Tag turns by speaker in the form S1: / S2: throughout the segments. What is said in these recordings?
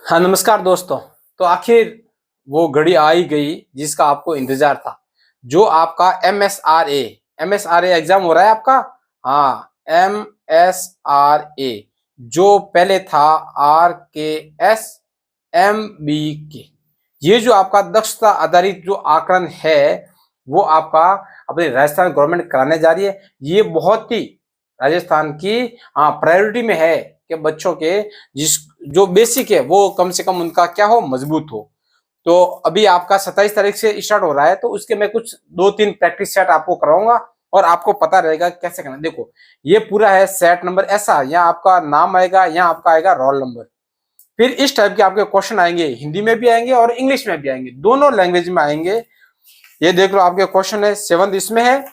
S1: हाँ, नमस्कार दोस्तों। तो आखिर वो घड़ी आ ही गई जिसका आपको इंतजार था। जो आपका एमएसआरए एग्जाम हो रहा है आपका। हाँ, एमएसआरए जो पहले था RKS MBK। ये जो आपका दक्षता आधारित जो आकलन है वो आपका अपनी राजस्थान गवर्नमेंट कराने जा रही है। ये बहुत ही राजस्थान की प्रायोरिटी में है कि बच्चों के जिस जो बेसिक है वो कम से कम उनका क्या हो, मजबूत हो। तो अभी आपका 27 तारीख से स्टार्ट हो रहा है, तो उसके मैं कुछ 2-3 प्रैक्टिस सेट आपको कराऊंगा और आपको पता रहेगा कैसे करना। देखो, ये पूरा है सेट नंबर ऐसा, यहाँ आपका नाम आएगा, यहाँ आपका आएगा रोल नंबर। फिर इस टाइप के आपके क्वेश्चन आएंगे, हिंदी में भी आएंगे और इंग्लिश में भी आएंगे, दोनों लैंग्वेज में आएंगे। ये देख लो, आपके क्वेश्चन है 7th इसमें है,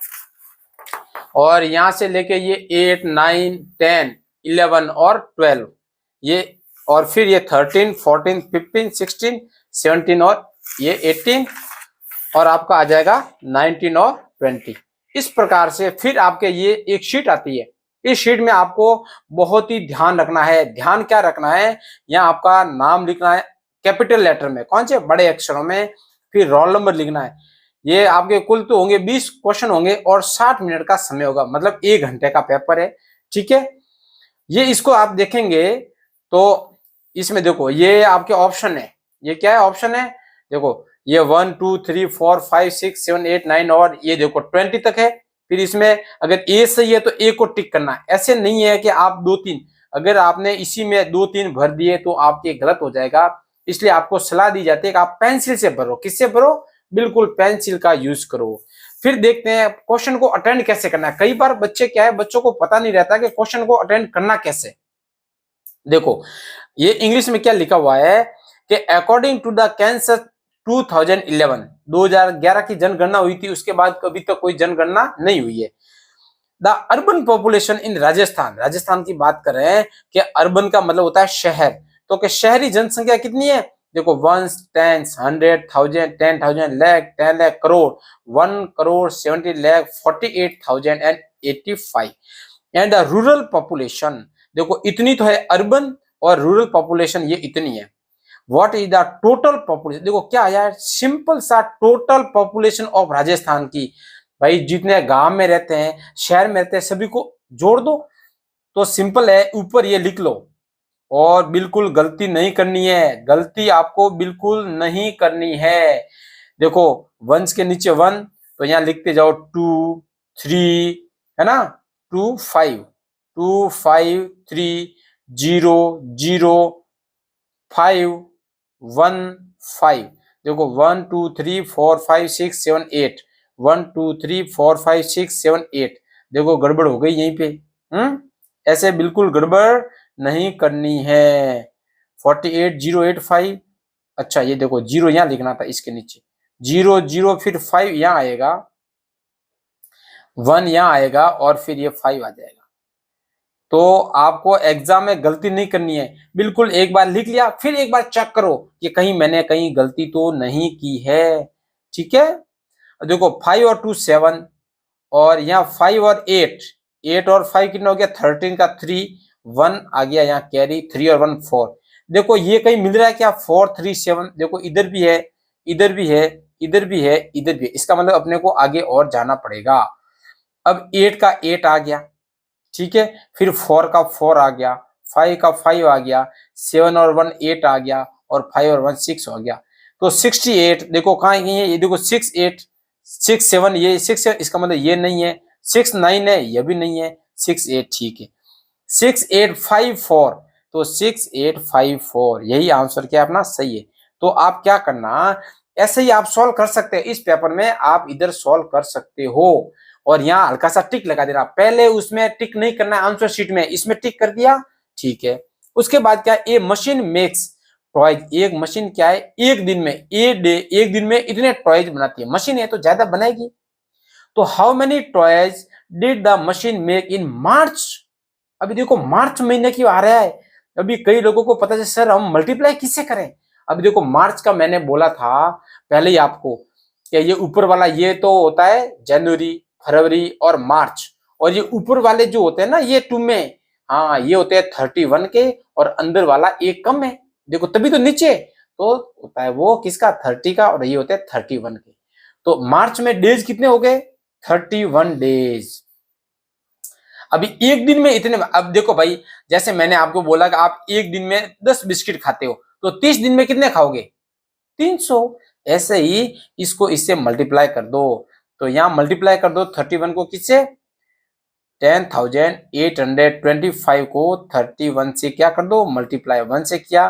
S1: और यहां से लेके ये 8, 9, 10, 11 और 12 ये, और फिर ये 13, 14, 15, 16, 17 और ये 18, और आपका आ जाएगा 19 और 20। इस प्रकार से फिर आपके ये एक शीट आती है। इस शीट में आपको बहुत ही ध्यान रखना है। ध्यान क्या रखना है, यहाँ आपका नाम लिखना है कैपिटल लेटर में, कौन से बड़े अक्षरों में, फिर रोल नंबर लिखना है। ये आपके कुल तो होंगे 20 क्वेश्चन होंगे और 60 मिनट का समय होगा, मतलब 1 घंटे का पेपर है। ठीक है, ये इसको आप देखेंगे तो इसमें देखो ये आपके ऑप्शन है। ये क्या है, ऑप्शन है। देखो ये 1, 2, 3, 4, 5, 6, 7, 8, 9 और ये देखो 20 तक है। फिर इसमें अगर ए सही है तो ए को टिक करना है। ऐसे नहीं है कि आप 2-3, अगर आपने इसी में 2-3 भर दिए तो आपके गलत हो जाएगा। इसलिए आपको सलाह दी जाती है कि आप पेंसिल से भरो। किससे भरो, बिल्कुल पेंसिल का यूज करो। फिर देखते हैं क्वेश्चन को अटेंड कैसे करना है। कई बार बच्चे क्या है, बच्चों को पता नहीं रहता कि क्वेश्चन को अटेंड करना कैसे। देखो ये इंग्लिश में क्या लिखा हुआ है कि अकॉर्डिंग टू द कैंसर 2011 की जनगणना हुई थी, उसके बाद कभी तक कोई जनगणना नहीं हुई है। The urban population in Rajasthan, Rajasthan की बात कर रहे हैं कि अर्बन का मतलब होता है शहर। तो कि शहरी जनसंख्या कितनी है, देखो 1, 10, 100, 1000, 10,000, lakh, 10 lakh, crore, 1 crore 70 lakh 48,085। And the rural population, देखो इतनी तो है अर्बन, और रूरल पॉपुलेशन ये इतनी है। What is the total population, देखो क्या आया है, सिंपल सा टोटल पॉपुलेशन ऑफ राजस्थान की। भाई जितने गांव में रहते हैं, शहर में रहते हैं, सभी को जोड़ दो तो सिंपल है, ऊपर ये लिख लो। और बिल्कुल गलती नहीं करनी है, गलती आपको बिल्कुल नहीं करनी है। देखो वंस के नीचे 1, तो यहां लिखते जाओ 2, 3, है ना, 2, 5, 2, 5, 3, 0, 0, 5, 1, 5। देखो 1, 2, 3, 4, 5, 6, 7, 8, 1, 2, 3, 4, 5, 6, 7, 8। देखो गड़बड़ हो गई यहीं पे। ऐसे बिल्कुल गड़बड़ नहीं करनी है। 48,085। अच्छा ये देखो 0 यहां लिखना था, इसके नीचे 0, 0, फिर 5 यहां आएगा, 1 यहां आएगा और फिर ये 5 आ जाएगा। तो आपको एग्जाम में गलती नहीं करनी है, बिल्कुल एक बार लिख लिया फिर एक बार चेक करो कि कहीं मैंने कहीं गलती तो नहीं की है। ठीक है, देखो 5 और 2 7, और यहाँ 5 और 8, 8 और 5 कितना हो गया, 13 का 3, 1 आ गया यहाँ कैरी, 3 और 1 4। देखो ये कहीं मिल रहा है क्या, 4, 3, 7, देखो इधर भी है, इधर भी है, इधर भी है, इधर भी है। इसका मतलब अपने को आगे और जाना पड़ेगा। अब 8 का 8 आ गया, ठीक है, फिर 4 का 4 आ गया, 5 का 5 आ गया, 7 और 1 8 आ गया, और 5 और 1 6 हो गया। तो 68 देखो कहाँ है, ये देखो 6 8 6 7, ये 6 है, इसका मतलब ये नहीं है। 6 9 है, ये भी नहीं है। 6 8 ठीक है, 6 8 5 4, तो 6 8 5 4 यही आंसर क्या अपना सही है। तो आप क्या करना, ऐसे ही आप सॉल्व कर सकते हैं, इस पेपर में आप इधर सॉल्व कर सकते हो। और यहाँ हल्का सा टिक लगा देना, पहले उसमें टिक नहीं करना है आंसर शीट में, इसमें टिक कर दिया, ठीक है। उसके बाद क्या, ए मशीन मेक्स टॉयज, एक मशीन क्या है, एक दिन में एक दिन में इतने टॉयज बनाती है। मशीन है तो ज्यादा बनाएगी। तो how many toys did the machine make in March. अभी देखो मार्च महीने क्यों आ रहा है, अभी कई लोगों को पता है सर हम मल्टीप्लाई किससे करें। अभी देखो मार्च का मैंने बोला था पहले ही आपको कि ये ऊपर वाला ये तो होता है जनवरी, फरवरी और मार्च, और ये ऊपर वाले जो होते हैं ना ये 2 में, हाँ ये होते हैं 31 के, और अंदर वाला एक कम है। देखो तभी तो नीचे तो होता है वो किसका 30 का, और ये होते हैं 31 के। तो मार्च में डेज कितने हो गए 31 डेज। अभी एक दिन में इतने, अब देखो भाई जैसे मैंने आपको बोला कि आप एक दिन में 10 बिस्किट खाते हो तो 30 दिन में कितने खाओगे 300। ऐसे ही इसको इससे मल्टीप्लाई कर दो, तो यहां मल्टीप्लाई कर दो 31 को किससे 10,825 को 31 से क्या कर दो मल्टीप्लाई 1 से किया,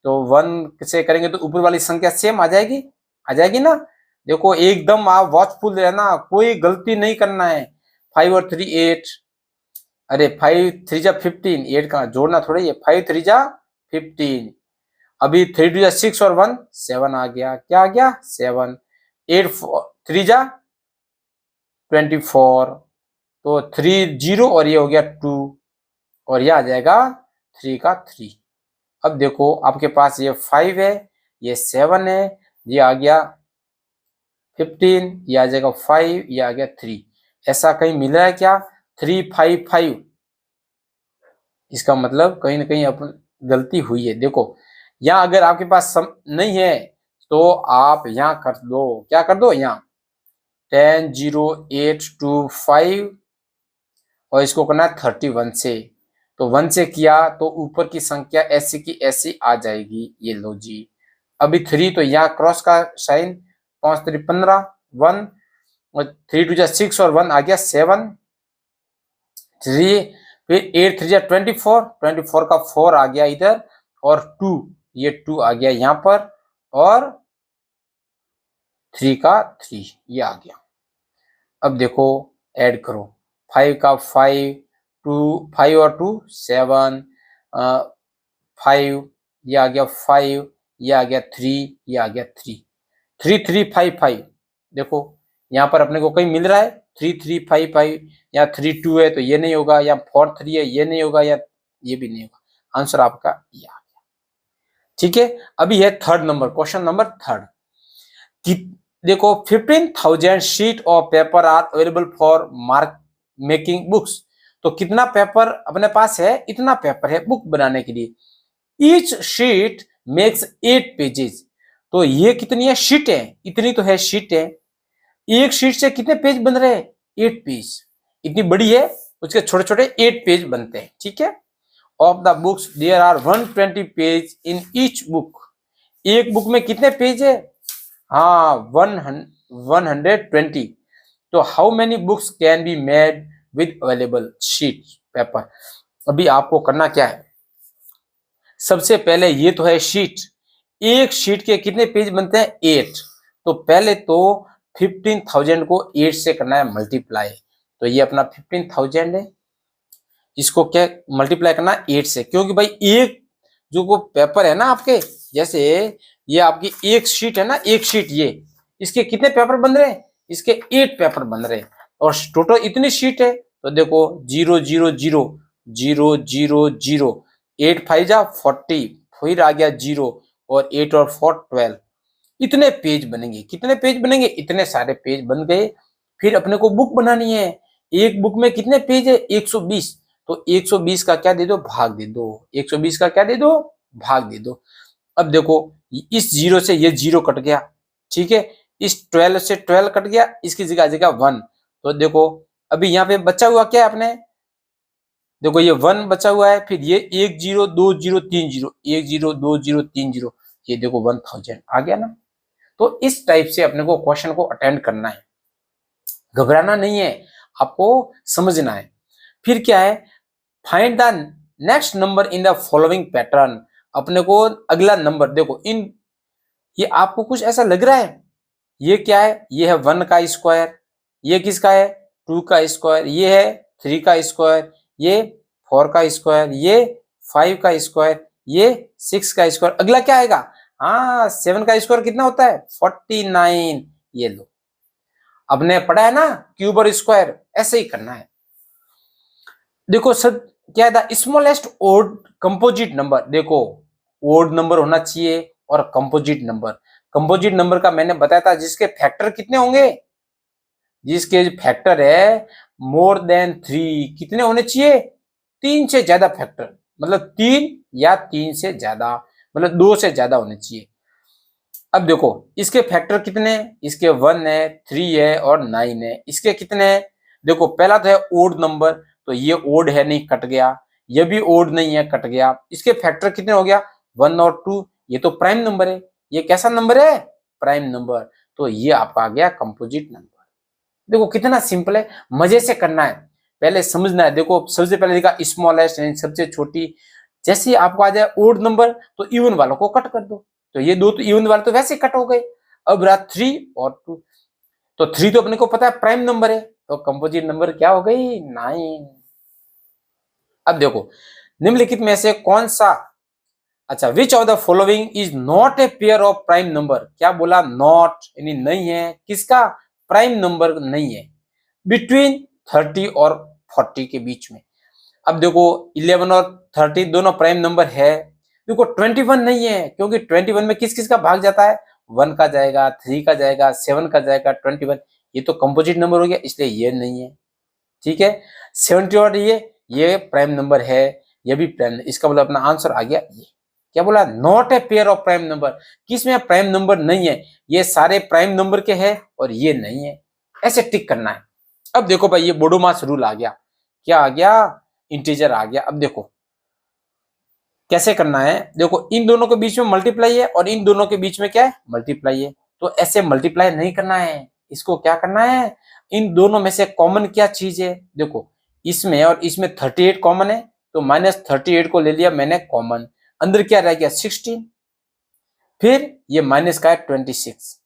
S1: तो 1 से करेंगे तो ऊपर वाली संख्या सेम आ जाएगी ना। देखो एकदम आप वॉचफुल रहना, कोई गलती नहीं करना है। 5 और 3 8, अरे 5 3 जा 15, 8 का जोड़ना थोड़ा है, 5 3 जा 15, अभी 3 2 जा 6 और 1 7 आ गया, क्या आ गया 7, 8 3 जा 24, तो 3 0 और ये हो गया 2, और ये आ जाएगा 3 का 3। अब देखो आपके पास ये 5 है, ये 7 है, ये आ गया 15, ये आ जाएगा 5, ये आ गया 3। ऐसा कहीं मिल रहा है क्या 3 5 5, इसका मतलब कहीं ना कहीं अपन गलती हुई है। देखो यहाँ अगर आपके पास नहीं है तो आप यहाँ कर दो, क्या कर दो यहाँ 10 0 8 2 5, और इसको करना है 31 से, तो 1 से किया तो ऊपर की संख्या ऐसी की ऐसी आ जाएगी। ये लो जी, अभी 3 तो यहाँ क्रॉस का साइन, 5 3 15 1, और 3 2 जा 6 और 1 आ गया 7, 3, फिर 8 3 जा 24, 24 का 4 आ गया इधर, और 2 ये 2 आ गया यहाँ पर, और 3 का 3 ये आ गया। अब देखो ऐड करो 5 का 5, 2 5 और 2 7, 5 ये आ गया 5, ये आ गया 3, ये आ गया 3, 3 3 5 5। देखो यहाँ पर अपने को कहीं मिल रहा है 3 3 5 5, या 3 2 है तो ये नहीं होगा, या 4 3 है ये नहीं होगा, या ये भी नहीं होगा। आंसर आपका ये आ गया। ठीक है, अभी है third number, question number third. देखो 15,000 sheet of paper are available for mark making books. तो कितना पेपर अपने पास है, इतना पेपर है बुक बनाने के लिए। Each sheet makes 8 pages. तो ये कितनी है शीट है, इतनी तो है शीट है। एक शीट से कितने पेज बन रहे हैं 8 पेज, इतनी बड़ी है उसके छोटे छोटे 8 पेज बनते हैं। ठीक है, of the books there are 120 page in each book. एक बुक में कितने पेज है, हाँ 120। तो how many books can be made with available sheet paper. अभी आपको करना क्या है, सबसे पहले ये तो है शीट, एक शीट के कितने पेज बनते हैं 8, तो पहले तो 15,000 को 8 से करना है मल्टीप्लाई, तो ये अपना 15,000 है, इसको क्या मल्टीप्लाई करना 8 से, क्योंकि भाई एक जो को पेपर है ना आपके, जैसे ये आपकी एक शीट है ना, एक शीट ये, इसके कितने पेपर बन रहे हैं, इसके 8 पेपर बन रहे हैं, और टोटल इतनी शीट है। तो देखो 0 0 0 0 0 0, 8 5 जा 40, फिर आ गया 0, और 8 और 4 12, इतने पेज बनेंगे। कितने पेज बनेंगे, इतने सारे पेज बन गए। फिर अपने को बुक बनानी है, एक बुक में कितने पेज है 120, तो 120 का क्या दे दो भाग दे दो, 120 का क्या दे दो भाग दे दो। अब देखो इस 0 से ये 0 कट गया, ठीक है, इस 12 से 12 कट गया, इसकी जगह 1, तो देखो अभी यहाँ पे बचा हुआ क्या है अपने, देखो ये 1 बचा हुआ है, फिर ये 1 0 2 0 3 0, 1 0 2 0 3 0, ये देखो 1000 आ गया ना। तो इस टाइप से अपने को क्वेश्चन को अटेंड करना है, घबराना नहीं है, आपको समझना है। फिर क्या है, find the next number in the following pattern. अपने को अगला नंबर देखो, इन ये आपको कुछ ऐसा लग रहा है, ये क्या है, ये है 1 का स्क्वायर, ये किसका है 2 का स्क्वायर, ये है 3 का स्क्वायर, ये 4 का स्क्वायर, ये 5 का स्क्वायर, ये 6 का स्क्वायर। अगला क्या आएगा, हाँ 7 का स्क्वायर कितना होता है 49। ये लो, आपने पढ़ा है ना क्यूब और स्क्वायर, ऐसे ही करना है। देखो सब क्या है, the smallest odd composite number. देखो ओड नंबर होना चाहिए और कंपोजिट नंबर। कंपोजिट नंबर का मैंने बताया था जिसके फैक्टर कितने होंगे, जिसके फैक्टर है मोर देन 3, कितने होने चाहिए 3 से ज्यादा फैक्टर, मतलब 3 या 3 से ज्यादा। मतलब 2 से ज्यादा होने चाहिए। अब देखो इसके फैक्टर कितने हैं, इसके 1 है, 3 है और 9 है। इसके कितने हैं, देखो पहला तो है ओड नंबर, तो ये ओड है नहीं, कट गया। ये भी ओड नहीं है, कट गया। इसके फैक्टर कितने हो गया, 1 और 2। ये तो प्राइम नंबर है। ये कैसा नंबर है, प्राइम नंबर। तो ये आपका आ गया कंपोजिट नंबर। देखो कितना सिंपल है, मजे से करना है, पहले समझना है। देखो सबसे पहले देखा स्मॉलेस्ट यानी सबसे छोटी। जैसे ही आपको आ जाए ओड नंबर तो इवन वालों को कट कर दो, तो ये 2 तो इवन वाले तो वैसे कट हो गए। अब रहा 3 और 2, तो 3 तो अपने को पता है प्राइम नंबर है, तो कंपोजिट नंबर क्या हो गई, 9। अब देखो निम्नलिखित में से कौन सा, अच्छा विच of the following is not a pair of prime number. क्या बोला, नॉट यानी नहीं है, किसका, प्राइम नंबर नहीं है, बिटवीन 30 और 40 के बीच में। अब देखो 11 और 30 दोनों प्राइम नंबर है। देखो 21 नहीं है, क्योंकि 21 में किस किस का भाग जाता है, 1 का जाएगा, 3 का जाएगा, 7 का जाएगा, 21। ये तो कंपोजिट नंबर हो गया, इसलिए ये नहीं है। ठीक है, 70 और ये प्राइम नंबर है, ये भी प्राइम। इसका मतलब अपना आंसर आ गया ये। क्या बोला, not a pair of prime number. किसमें प्राइम नंबर नहीं है, ये सारे प्राइम नंबर के हैं और ये नहीं है, ऐसे टिक करना है। अब देखो भाई ये बोडो मास रूल आ गया, क्या आ गया, इंटीजर आ गया। अब देखो कैसे करना है, देखो इन दोनों के बीच में मल्टीप्लाई है और इन दोनों के बीच में क्या है, मल्टीप्लाई है। तो ऐसे मल्टीप्लाई नहीं करना है, इसको क्या करना है, इन दोनों में से कॉमन क्या चीज है, देखो इसमें और इसमें 38 कॉमन है, तो -38 को ले लिया मैंने कॉमन। अंदर क्या रह गया, 16। फिर ये माइनस का है 26,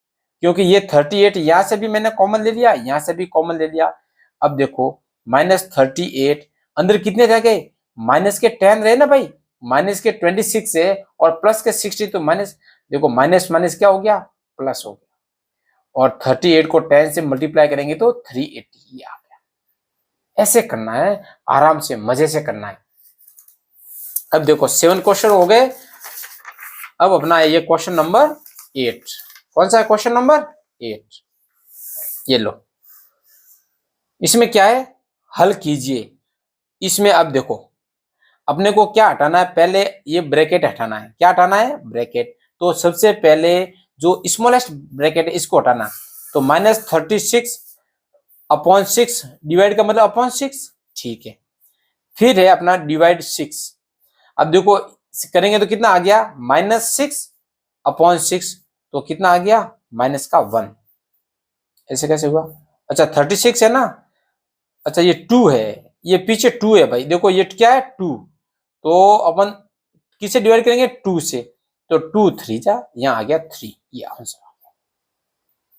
S1: क्योंकि ये 38 यहां से भी मैंने कॉमन ले लिया, यहां से भी कॉमन ले लिया। अब देखो -38 अंदर कितने रह गए, माइनस के 10 रहे ना भाई, माइनस के 26 है और प्लस के 60, तो माइनस, देखो माइनस माइनस क्या हो गया, प्लस हो गया। और 38 को 10 से मल्टीप्लाई करेंगे तो 380 आ गया। ऐसे करना है, आराम से मजे से करना है। अब देखो 7 क्वेश्चन हो गए। अब अपना ये क्वेश्चन नंबर 8, कौन सा है क्वेश्चन नंबर 8, ये लो। इसमें क्या है, हल कीजिए। इसमें अब देखो अपने को क्या हटाना है, पहले ये ब्रैकेट हटाना है। क्या हटाना है, ब्रैकेट। तो सबसे पहले जो स्मॉलेस्ट ब्रैकेट है इसको हटाना, तो -36/6 डिवाइड का मतलब अपॉन 6, ठीक है। फिर है अपना डिवाइड 6। अब देखो करेंगे तो कितना आ गया, -6/6, तो कितना आ गया, माइनस का 1। ऐसे कैसे हुआ, अच्छा 36 है ना, अच्छा ये 2 है, ये पीछे 2 है भाई। देखो ये क्या है, 2, तो अपन किसे डिवाइड करेंगे, 2 से, तो 2 3 जा, यहाँ आ गया 3, ये आंसर आ गया।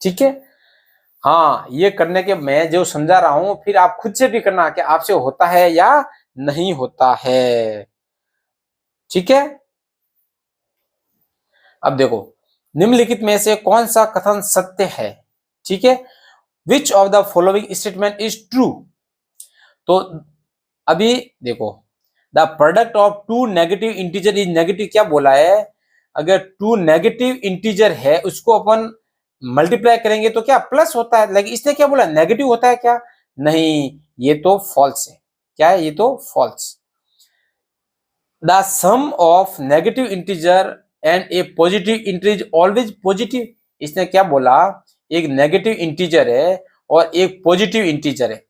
S1: ठीक है, हाँ ये करने के मैं जो समझा रहा हूं, फिर आप खुद से भी करना कि आपसे होता है या नहीं होता है। ठीक है, अब देखो निम्नलिखित में से कौन सा कथन सत्य है। ठीक है, which of the following statement is true. तो अभी देखो the product of 2 negative integer is negative, क्या बोला है, अगर 2 नेगेटिव इंटीजर है उसको अपन मल्टीप्लाई करेंगे तो क्या प्लस होता है, लेकिन इसने क्या बोला, नेगेटिव होता है क्या, नहीं, ये तो फॉल्स है। क्या है, ये तो false. The sum of negative integer and a positive integer always positive, इसने क्या बोला, एक नेगेटिव इंटीजर है और एक पॉजिटिव इंटीजर है,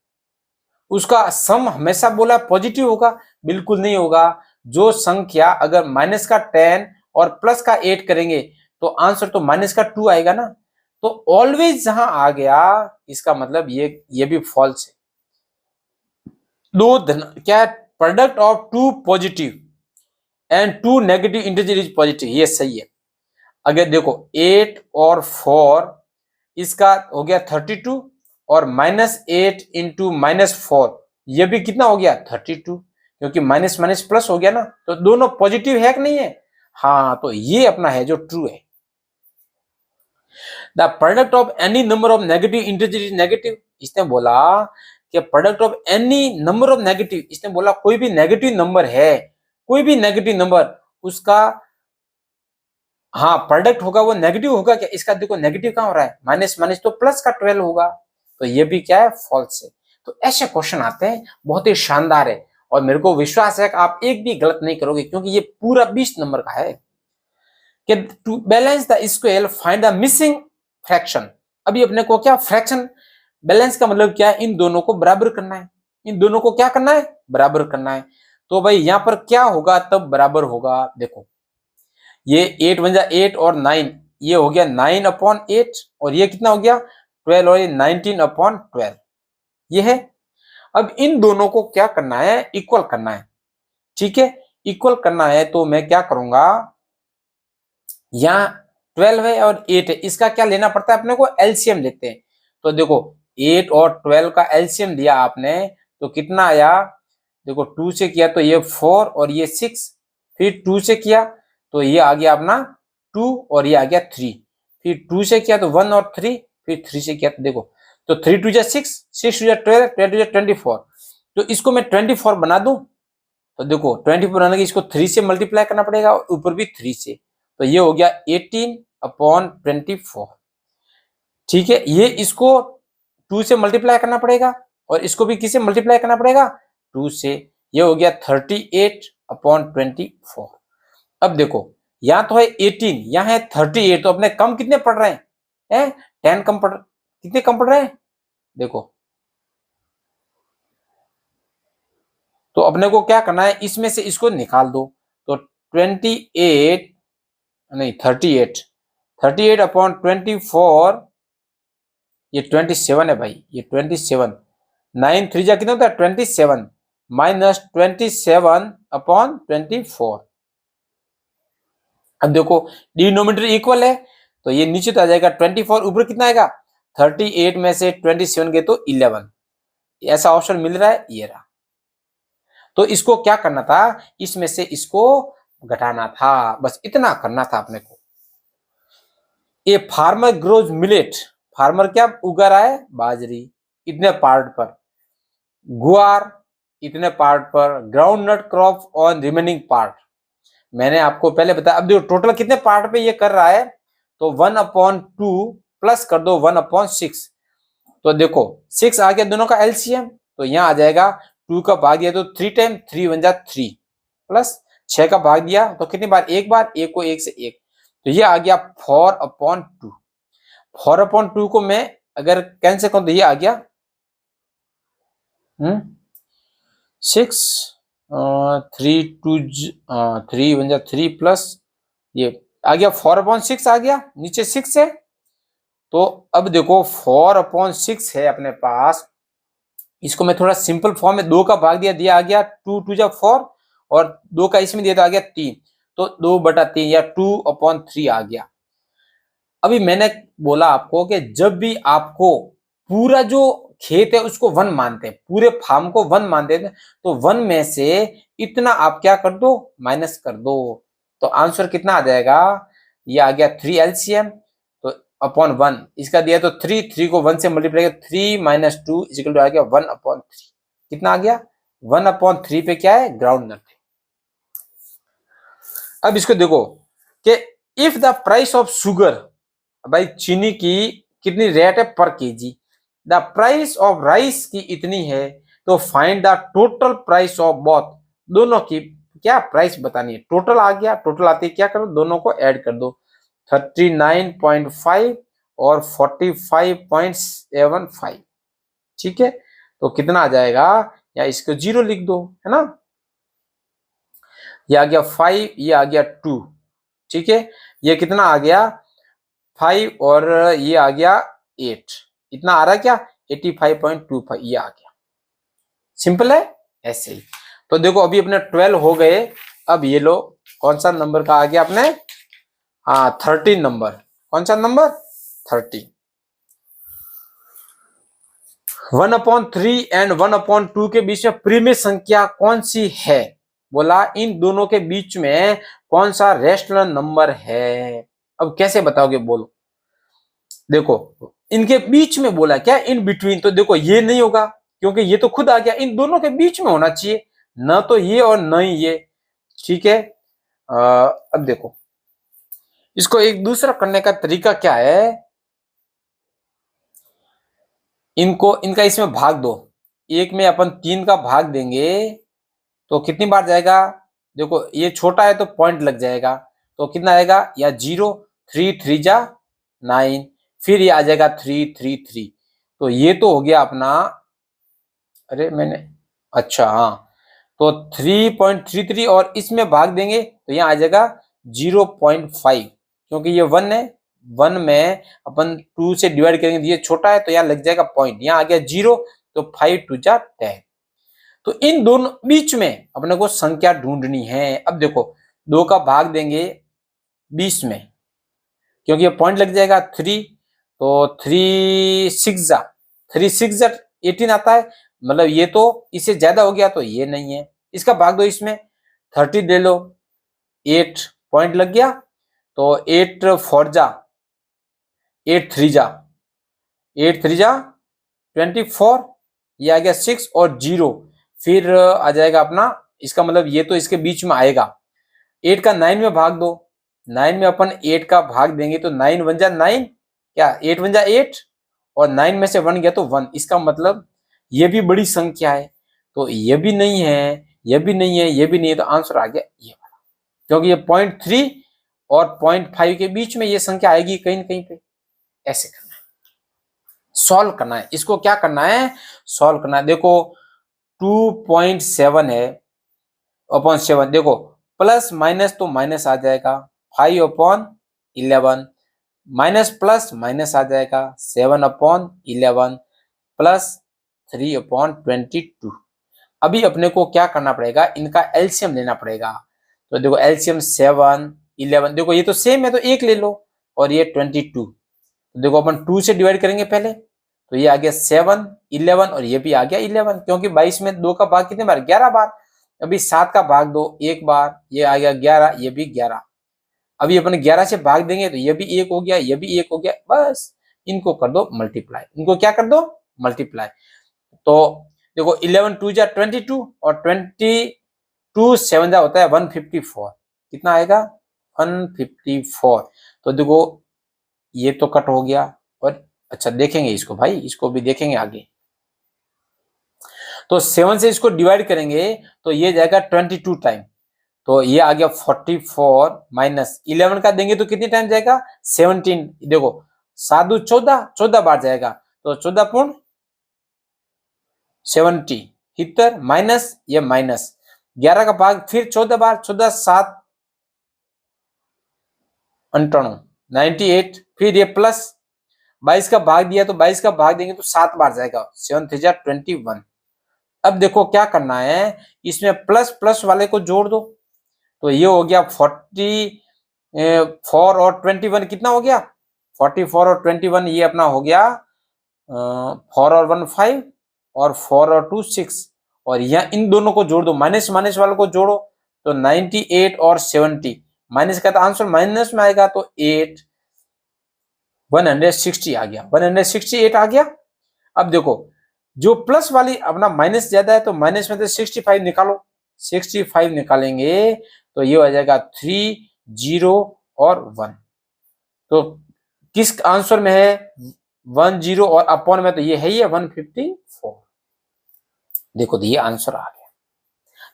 S1: उसका सम हमेशा बोला पॉजिटिव होगा, बिल्कुल नहीं होगा। जो संख्या अगर माइनस का 10 और प्लस का 8 करेंगे तो आंसर तो माइनस का 2 आएगा ना, तो ऑलवेज जहां आ गया इसका मतलब ये भी फॉल्स है। दो क्या, product of 2 positive and 2 negative integer is positive, ये सही है। अगर देखो 8 और 4 इसका हो गया 32 और -8 इंटू -4 ये भी कितना हो गया 32, क्योंकि माइनस माइनस प्लस हो गया ना, तो दोनों पॉजिटिव है कि नहीं है, हाँ, तो ये अपना है जो ट्रू है। The product of any number of negative integer is negative, इसने बोला कि product of any number of negative, इसने बोला कोई भी नेगेटिव नंबर है, कोई भी नेगेटिव नंबर उसका हाँ प्रोडक्ट होगा वो नेगेटिव होगा क्या, इसका देखो नेगेटिव कहां हो रहा है, माइनस माइनस तो प्लस का 12 होगा, तो ये भी क्या है, फॉल्स है। तो ऐसे क्वेश्चन आते हैं, बहुत ही शानदार है और मेरे को विश्वास है कि आप एक भी गलत नहीं करोगे, क्योंकि ये पूरा 20 नंबर का है। कि to balance the square find the missing fraction. अभी अपने को क्या फ्रैक्शन बैलेंस का मतलब क्या है, इन दोनों को बराबर करना है, इन दोनों को क्या करना है, बराबर करना है। तो भाई यहां पर क्या होगा, तब बराबर होगा। देखो ये 8 बन जा 8 और 9, ये हो गया 9/8 और ये कितना हो गया 12 और ये 19/12 ये है। अब इन दोनों को क्या करना है, इक्वल करना है। ठीक है, इक्वल करना है तो मैं क्या करूंगा, यहाँ 12 है और 8 है, इसका क्या लेना पड़ता है अपने को, एलसीएम लेते हैं। तो देखो 8 और 12 का एलसीएम लिया आपने तो कितना आया, देखो 2 से किया तो ये 4 और ये 6, फिर 2 से किया तो ये आ गया अपना 2 और ये आ गया 3, फिर 2 से किया तो 1 और 3, फिर 3 से किया तो देखो तो 3 2 जा 6, 6 2 जा 12, 12 2 जा 24। तो इसको मैं 24 बना दूं तो देखो 24 बनाने के इसको 3 से मल्टीप्लाई करना पड़ेगा और ऊपर भी 3 से, तो ये हो गया 18/24। ठीक है, ये इसको 2 से मल्टीप्लाई करना पड़ेगा और इसको भी किससे मल्टीप्लाई करना पड़ेगा, 2 से, ये हो गया 38/24। अब देखो यहाँ तो है 18, यहाँ है 38, तो अपने कम कितने पढ़ रहे हैं, 10 कम पढ़, कितने कम पढ़ रहे हैं, देखो तो अपने को क्या करना है, इसमें से इसको निकाल दो तो 28 नहीं 38/24 ये 27 है भाई, ये 27, 9 3 जा कितना होता है 27 माइनस 27/24। अब देखो डिनोमिनेटर इक्वल है तो ये नीचे तो आ जाएगा 24, ऊपर कितना आएगा 38 में से 27 गए तो 11, ऐसा ऑप्शन मिल रहा है, ये रहा। तो इसको क्या करना था, इसमें से इसको घटाना था, बस इतना करना था अपने को। A farmer grows millet, farmer क्या उगा रहा है, बाजरी इतने पार्ट पर, गुआर इतने पार्ट पर, ground nut crop on remaining part. मैंने आपको पहले बताया, अब देखो टोटल कितने पार्ट पे ये कर रहा है, तो 1/2 प्लस कर दो 1/6, तो देखो 6 आ गया दोनों का एलसीएम, तो यहाँ आ जाएगा 2 का भाग दिया तो 3 टाइम 3 बन जा 3 प्लस 6 का भाग दिया तो कितनी बार, एक बार, एक को एक से एक, तो ये आ गया 4/2। 4/2 को मैं अगर कैंसिल करूं तो ये आ गया 6 3 2 3 बन जा 3 प्लस ये आ गया 4/6 आ गया, नीचे 6 है। तो अब देखो 4/6 है अपने पास, इसको मैं थोड़ा सिंपल फॉर्म में 2 का भाग दिया आ गया 2 2 जा 4 और 2 का इसमें दिया तो आ गया 3, तो 2/3 या 2/3 आ गया। अभी मैंने बोला आपको कि जब भी आपको पूरा जो खेत है उसको 1 मानते हैं, पूरे फार्म को 1 मानते हैं, तो 1 में से इतना आप क्या कर दो, माइनस कर दो, तो आंसर कितना आ जाएगा, ये आ गया 3 एलसीएम तो अपॉन 1, इसका दिया तो 3, 3 को 1 से मल्टीप्लाई किया 3 माइनस 2 इक्वल टू आ गया 1/3। कितना आ गया 1/3 पे क्या है, ग्राउंड नट है। अब इसको देखो कि if the price of sugar, भाई चीनी की कितनी रेट है पर KG, the price of rice की इतनी है, तो find the total price of both, दोनों की क्या प्राइस बतानी है। टोटल आ गया, टोटल आते क्या करो, दोनों को ऐड कर दो 39.5 और 45.75। ठीक है, तो कितना आ जाएगा, या इसको 0 लिख दो, है ना, ये आ गया 5, ये आ गया 2। ठीक है, ये कितना आ गया 5 और ये आ गया 8, इतना आ रहा है क्या 85.25, ये आ गया। सिंपल है ऐसे ही। तो देखो अभी अपने 12 हो गए, अब ये लो कौन सा नंबर का आ गया अपने, हाँ 13 नंबर, कौन सा नंबर 13। 1/3 एंड 1/2 के बीच में प्रीमिय संख्या कौन सी है, बोला इन दोनों के बीच में कौन सा रेशनल नंबर है। अब कैसे बताओगे, बोलो, देखो इनके बीच में बोला क्या, इन बिटवीन, तो देखो ये नहीं होगा क्योंकि ये तो खुद आ गया, इन दोनों के बीच में होना चाहिए, न तो ये और न ही ये। ठीक है, अब देखो इसको एक दूसरा करने का तरीका क्या है, इनको इनका इसमें भाग दो, एक में अपन 3 का भाग देंगे तो कितनी बार जाएगा, देखो ये छोटा है तो पॉइंट लग जाएगा, तो कितना आएगा, या 0, 3 3 जा 9, फिर ये आ जाएगा 3 3 3। तो ये तो हो गया अपना, अरे मैंने, अच्छा हाँ, तो 3.33 और इसमें भाग देंगे तो यहाँ आ जाएगा 0.5, क्योंकि ये 1 है, 1 में अपन 2 से डिवाइड करेंगे तो ये छोटा है, तो यहाँ लग जाएगा पॉइंट, यहाँ आ गया 0, तो 5 2 जा 10। तो इन दोनों बीच में अपने को संख्या ढूंढनी है। अब देखो 2 का भाग देंगे 20 में, क्योंकि ये पॉइंट लग जाएगा 3, तो 3 6 जा 18 आता है, मतलब ये तो इससे ज्यादा हो गया, तो ये नहीं है, इसका भाग दो इसमें, 30 ले लो, 8 पॉइंट लग गया, तो 8 4 जा 8 3 जा 24, ये आ गया 6 और 0, फिर आ जाएगा अपना, इसका मतलब ये तो इसके बीच में आएगा। 8 का 9 में भाग दो, 9 में अपन 8 का भाग देंगे तो 9 1 जा 9, क्या 8 1 जा 8, और 9 में से 1 गया तो 1, इसका मतलब ये भी बड़ी संख्या है, तो ये भी नहीं है, ये भी नहीं है, ये भी नहीं है, तो आंसर आ गया ये वाला, क्योंकि ये 0.3 और 0.5 के बीच में ये संख्या आएगी कहीं ना कहीं पे। ऐसे करना है, सॉल्व करना है, इसको क्या करना है, सॉल्व करना है। देखो 2.7 है अपॉन 7, देखो प्लस माइनस तो माइनस आ जाएगा, 5/11, माइनस प्लस माइनस आ जाएगा, 7/11 प्लस 3/22। अभी अपने को क्या करना पड़ेगा, इनका एलसीएम लेना पड़ेगा। तो देखो एलसीएम 7 11, देखो ये तो सेम है, तो 1 ले लो, और ये 22, तो देखो अपन 2 से डिवाइड करेंगे पहले, तो ये आ गया 7 11 और ये भी आ गया 11, क्योंकि 22 में 2 का भाग कितने बार, 11 बार। अभी 7 का भाग दो 1 बार, ये आ गया 11, ये भी 11। अभी अपन 11 से भाग देंगे तो ये भी 1 हो गया, ये भी 1 हो गया, बस इनको कर दो मल्टीप्लाई, इनको क्या कर दो, मल्टीप्लाई। तो देखो 11 2 जा 22 और 22 7 जा होता है 154, कितना आएगा 154। तो देखो ये तो कट हो गया, और अच्छा देखेंगे इसको भाई, इसको भी देखेंगे आगे। तो 7 से इसको डिवाइड करेंगे तो ये जाएगा 22 टाइम, तो ये आ गया 44 माइनस 11 का देंगे तो कितनी टाइम जाएगा 17, देखो 7 दूनी 14, 14 बार जाएगा, तो 14 पूर्ण 70 70 माइनस ये माइनस 11 का भाग फिर 14 बार, 14 7 98 98, फिर ये प्लस 22 का भाग दिया, तो 22 का भाग देंगे तो 7 बार जाएगा, 7 3 जा 21। अब देखो क्या करना है, इसमें प्लस प्लस वाले को जोड़ दो, तो ये हो गया 44 और 21 कितना हो गया, 44 और 21 ये अपना हो गया 4 और 1 5 और 4 और 2 6, और यहाँ इन दोनों को जोड़ दो, माइनस माइनस वालों को जोड़ो, तो 98 और 70, माइनस का तो आंसर माइनस में आएगा, तो 8 160 आ गया, 168 आ गया। अब देखो जो प्लस वाली अपना माइनस ज्यादा है, तो माइनस में तो 65 निकालो, 65 निकालेंगे तो ये हो जाएगा 3 0 और 1, तो किस आंसर में है 1 0 और अपॉन में तो ये है ही है 154। देखो तो ये आंसर आ गया।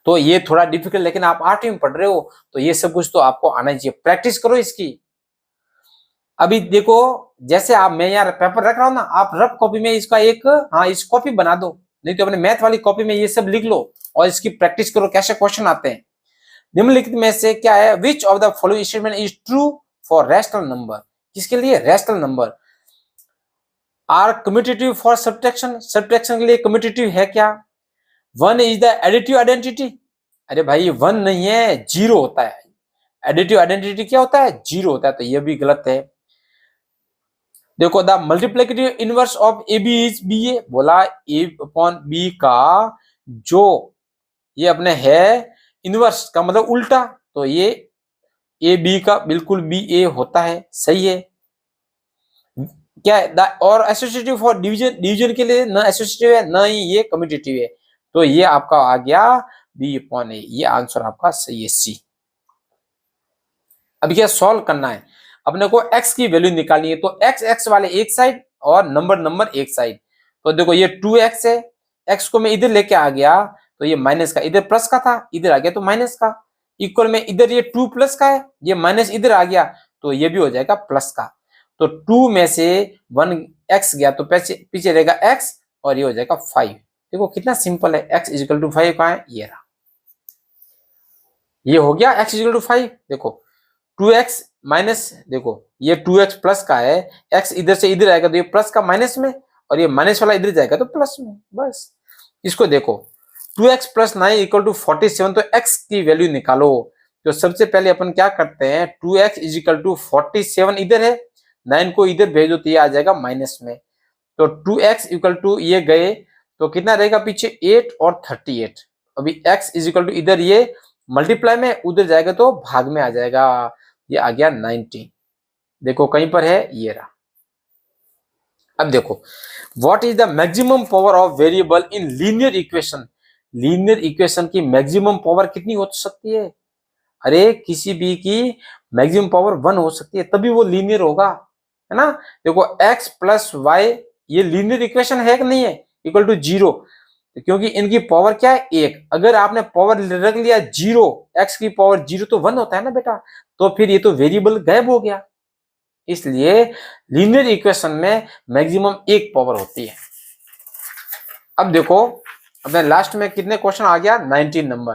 S1: तो ये थोड़ा डिफिकल्ट, लेकिन आप 8वीं में पढ़ रहे हो तो ये सब कुछ तो आपको आना चाहिए, प्रैक्टिस करो इसकी। अभी देखो जैसे आप, मैं यहाँ पेपर रख रहा हूं ना, आप रफ कॉपी में इसका एक, हाँ इस कॉपी बना दो, नहीं तो अपने मैथ वाली कॉपी में ये सब लिख लो और इसकी प्रैक्टिस करो कैसे क्वेश्चन आते हैं। निम्नलिखित में से क्या है, which of the following statement is true for rational number, किसके लिए, rational number. Are commutative for subtraction, subtraction के लिए कम्यूटेटिव है क्या। 1 इज द एडिटिव आइडेंटिटी, अरे भाई 1 नहीं है 0 होता है, एडिटिव आइडेंटिटी क्या होता है 0 होता है, तो ये भी गलत है। देखो the multiplicative inverse of A B is B A, बोला ए अपॉन बी का जो ये अपने है इनवर्स का मतलब उल्टा, तो ये ए बी का बिल्कुल बी ए होता है, सही है। क्या है और एसोसिएटिव फॉर डिवीजन, डिवीजन के लिए न एसोसिएटिव है न ही ये कम्यूटेटिव है, तो ये आपका आ गया बी अपॉन ए, ये आंसर आपका सही है सी। अब क्या सॉल्व करना है, अपने को x की वैल्यू निकालनी है, तो x x वाले एक साइड और नंबर एक साइड। तो देखो ये 2x है, x को मैं इधर लेके आ गया तो ये माइनस का, इधर प्लस का था इधर आ गया तो माइनस का, इक्वल में इधर ये 2 प्लस का है, ये माइनस इधर आ गया तो ये भी हो जाएगा प्लस का। तो 2 में से 1 x गया तो पीछे रहेगा x और ये हो जाएगा 5। देखो कितना सिंपल है, x इक्वल टू 5 कहाँ है, ये रहा, ये हो गया x इक्वल टू 5। देखो 2x माइनस, देखो ये 2x प्लस का है, x इधर से इधर आएगा तो ये प्लस का माइनस में, और ये माइनस वाला इधर जाएगा तो प्लस में। बस इसको देखो 2x प्लस 9 इक्वल टू 47, तो x की वैल्यू निकालो। तो सबसे पहले अपन क्या करते हैं, 2x इज इक्वल टू 47 इधर है, 9 को इधर भेज दो तो ये आ जाएगा माइनस में। तो 2x इक्वल टू ये गए तो कितना रहेगा पीछे 8 और 38। अभी x इज इक्वल टू इधर ये मल्टीप्लाई में, उधर जाएगा तो भाग में आ जाएगा, ये आ गया 90। देखो कहीं पर है, ये रहा। अब देखो what is the maximum power of variable in linear equation. Linear equation की मैक्सिमम पावर कितनी हो सकती है, अरे किसी भी की मैक्सिमम पावर 1 हो सकती है, तभी वो लीनियर होगा, है ना। देखो x प्लस वाई ये लीनियर इक्वेशन है कि नहीं है, इक्वल टू 0, क्योंकि इनकी पावर क्या है 1। अगर आपने पावर रख लिया 0, x की पावर 0 तो 1 होता है ना बेटा, तो फिर ये तो वेरिएबल गायब हो गया। इसलिए लीनियर इक्वेशन में मैक्सिमम 1 पावर होती है। अब देखो अपने लास्ट में कितने क्वेश्चन आ गया, 19 नंबर।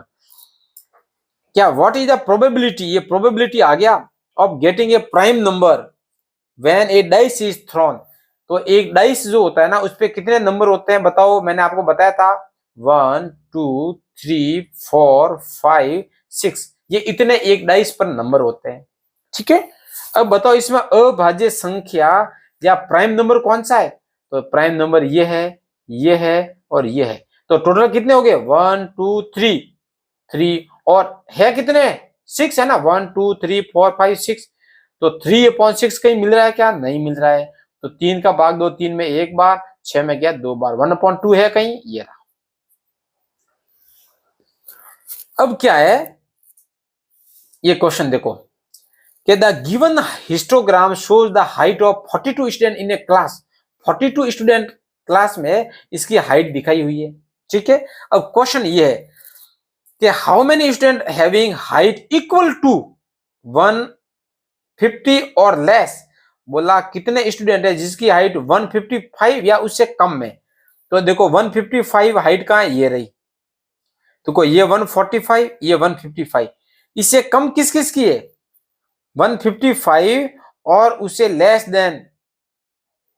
S1: क्या व्हाट इज द प्रोबेबिलिटी, ये प्रोबेबिलिटी आ गया of getting a prime number when A dice is throne. तो एक डाइस जो होता है ना, उस पे कितने नंबर होते हैं बताओ, मैंने आपको बताया था 1 2 3 4 5 6, ये इतने एक डाइस पर नंबर होते हैं, ठीक है। अब बताओ इसमें अभाज्य संख्या या प्राइम नंबर कौन सा है, तो प्राइम नंबर ये है और ये है। तो टोटल कितने हो गए 1 2 3 और है कितने 6 है ना, 1 2 3 4 5 6। तो 3/6 कहीं मिल रहा है क्या, नहीं मिल रहा है। तो 3 का भाग 2, 3 में 1 बार, 6 में गया 2 बार, 1/2 है कहीं, ये रहा। अब क्या है ये क्वेश्चन देखो कि the given histogram shows the height of 42 student in A class. 42 student class में इसकी हाइट दिखाई हुई है, ठीक है। अब क्वेश्चन ये है कि how many student having height equal to 150 और लेस। बोला कितने स्टूडेंट है जिसकी हाइट 155 या उससे कम में। तो देखो 155 हाइट कहां है, ये रही। देखो ये 145, ये 155, इससे कम किस किस की है 155 और उससे लेस देन।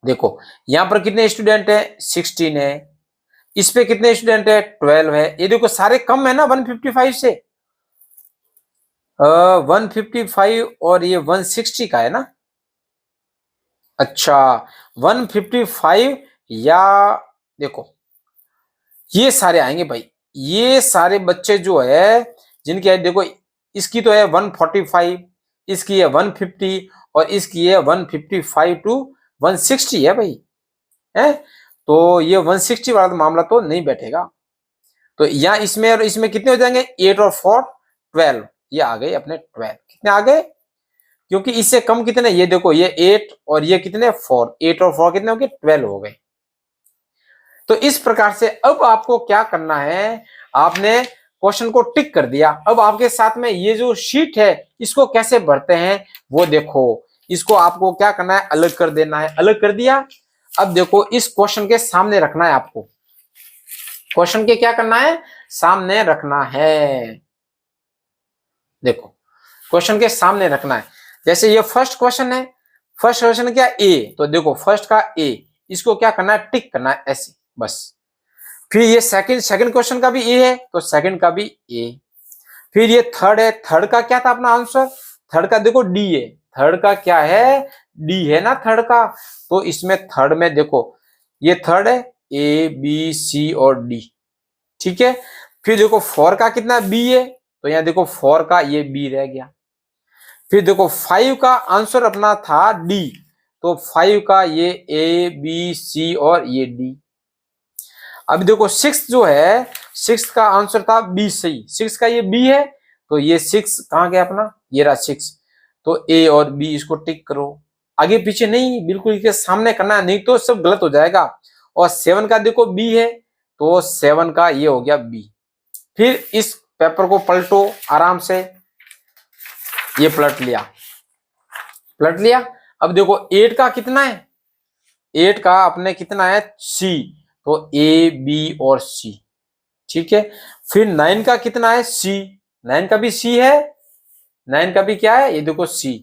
S1: देखो यहां पर कितने स्टूडेंट है 16 है, इस पे कितने स्टूडेंट है 12 है। ये देखो सारे कम है ना 155 से, 155 और ये 160 का है ना। अच्छा 155 या देखो ये सारे आएंगे भाई, ये सारे बच्चे जो है जिनकी हाइट देखो, इसकी तो है 145, इसकी है 150 और इसकी है 155 टू 160 है भाई, है। तो ये 160 वाला मामला तो नहीं बैठेगा। तो यहाँ इसमें और इसमें कितने हो जाएंगे 8 और 4 12, ये आ गए अपने 12। कितने आ गए, क्योंकि इससे कम कितने, ये देखो ये 8 और ये कितने 4, 8 और 4 कितने हो गए 12 हो गए। तो इस प्रकार से अब आपको क्या करना है, आपने क्वेश्चन को टिक कर दिया। अब आपके साथ में ये जो शीट है इसको कैसे भरते हैं वो देखो। इसको आपको क्या करना है, अलग कर देना है, अलग कर दिया। अब देखो इस क्वेश्चन के सामने रखना है आपको, क्वेश्चन के क्या करना है सामने रखना है। देखो क्वेश्चन के सामने रखना है। जैसे ये फर्स्ट क्वेश्चन है, फर्स्ट क्वेश्चन क्या ए, तो देखो फर्स्ट का ए, इसको क्या करना है टिक करना है ऐसे बस। फिर ये सेकंड क्वेश्चन का भी ए है तो सेकंड का भी ए। फिर ये थर्ड है, थर्ड का क्या था अपना आंसर, थर्ड का देखो डी है, थर्ड का क्या है डी है ना थर्ड का। तो इसमें थर्ड में देखो ये थर्ड है ए बी सी और डी, ठीक है। फिर देखो 4 का कितना बी है, तो यहाँ देखो 4 का ये बी रह गया। फिर देखो 5 का आंसर अपना था डी, तो 5 का ये ए बी सी और ये डी। अब देखो 6 जो है 6 का आंसर था बी सही, 6 का ये बी है तो ये 6 कहां गया अपना, ये रहा 6। तो ए और बी इसको टिक करो, आगे पीछे नहीं, बिल्कुल इसके सामने करना, नहीं तो सब गलत हो जाएगा। और 7 का देखो बी है तो 7 का ये हो गया बी। फिर इस पेपर को पलटो आराम से, ये पलट लिया। अब देखो 8 का कितना है, 8 का अपने कितना है C, तो A B और C, ठीक है। फिर 9 का कितना है C, 9 का भी C है, 9 का भी क्या है ये देखो C,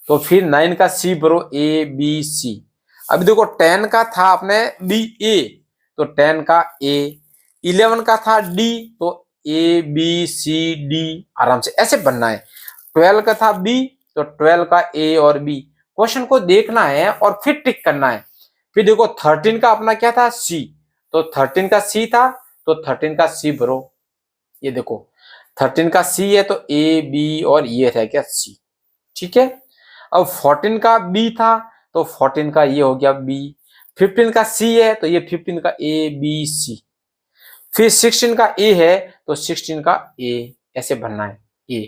S1: तो फिर 9 का C भरो A B C। अब देखो 10 का था अपने B A, तो 10 का A, 11 का था D, तो A B C D, आराम से ऐसे बनना है। 12 का था B, तो 12 का A और B, क्वेश्चन को देखना है और फिर टिक करना है। फिर देखो 13 का अपना क्या था C, तो 13 का C था, तो 13 का C भरो, ये देखो 13 का C है तो A B और ये है क्या C, ठीक है। अब 14 का B था, तो 14 का ये हो गया B, 15 का C है तो ये 15 का A B C, फिर 16 का A है तो 16 का A, ऐसे बनना है A।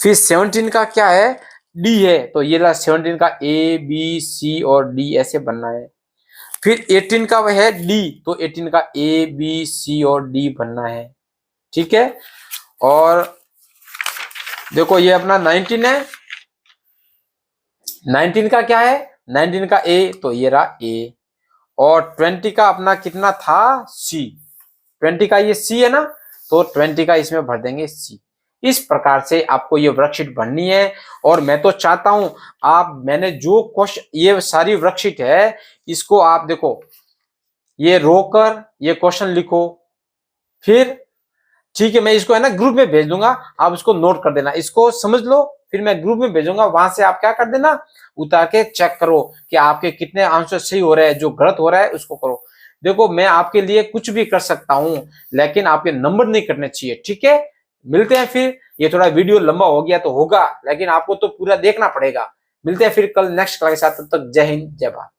S1: फिर 17 का क्या है D है, तो ये रहा 17 का A B C और D, ऐसे बनना है। फिर 18 का वह है D, तो 18 का A B C और D बनना है, ठीक है। और देखो ये अपना 19 है, 19 का क्या है, 19 का A, तो ये रहा A। और 20 का अपना कितना था C, 20 का ये C है ना, तो 20 का इसमें भर देंगे C। इस प्रकार से आपको ये वर्कशीट भरनी है। और मैं तो चाहता हूं मैंने जो क्वेश्चन, ये सारी वर्कशीट है, इसको आप देखो, ये रोकर ये क्वेश्चन लिखो, फिर ठीक है मैं इसको है ना ग्रुप में भेज दूंगा, आप इसको नोट कर देना, इसको समझ लो, फिर मैं ग्रुप में भेजूंगा, वहां से आप क्या कर देना, उतार के चेक करो कि आपके कितने आंसर सही हो रहे हैं, जो गलत हो रहा है उसको करो। देखो मैं आपके लिए कुछ भी कर सकता हूं, लेकिन आपके नंबर नहीं कटने चाहिए, ठीक है। मिलते हैं फिर, ये थोड़ा वीडियो लंबा हो गया तो होगा, लेकिन आपको तो पूरा देखना पड़ेगा। मिलते हैं फिर कल नेक्स्ट क्लास के साथ, तब तक जय हिंद जय भारत।